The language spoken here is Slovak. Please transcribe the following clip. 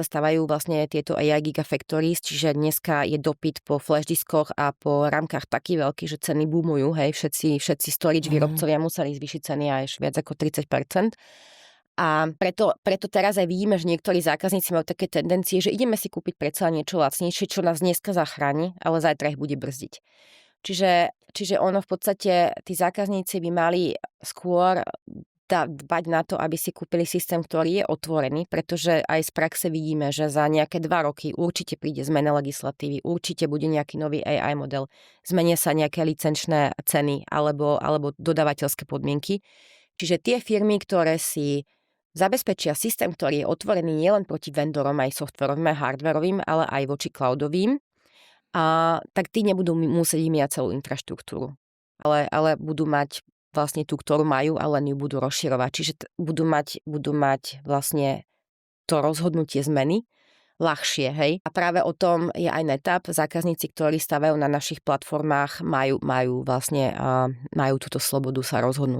sa stavajú vlastne tieto AI Gigafactories, čiže dneska je dopyt po flash diskoch a po rámkach taký veľký, že ceny boomujú, hej, všetci storage výrobcovia museli zvýšiť ceny až viac ako 30%. A preto teraz aj vidíme, že niektorí zákazníci majú také tendencie, že ideme si kúpiť predsa niečo lacnejšie, čo nás dneska zachráni, ale zajtra ich bude brzdiť. Čiže ono v podstate, tí zákazníci by mali skôr dbať na to, aby si kúpili systém, ktorý je otvorený, pretože aj z praxe vidíme, že za nejaké 2 roky určite príde zmena legislatívy, určite bude nejaký nový AI model, zmenia sa nejaké licenčné ceny alebo dodávateľské podmienky. Čiže tie firmy, ktoré si zabezpečia systém, ktorý je otvorený nielen proti vendorom, aj softverovým, aj hardverovým, ale aj voči cloudovým, tak tí nebudú musieť vymieňať celú infraštruktúru. Ale budú mať vlastne tú, ktorú majú, a len ju budú rozširovať. Čiže budú mať vlastne to rozhodnutie zmeny ľahšie, hej. A práve o tom je aj NetApp. Zákazníci, ktorí stavajú na našich platformách, majú túto slobodu sa rozhodnúť.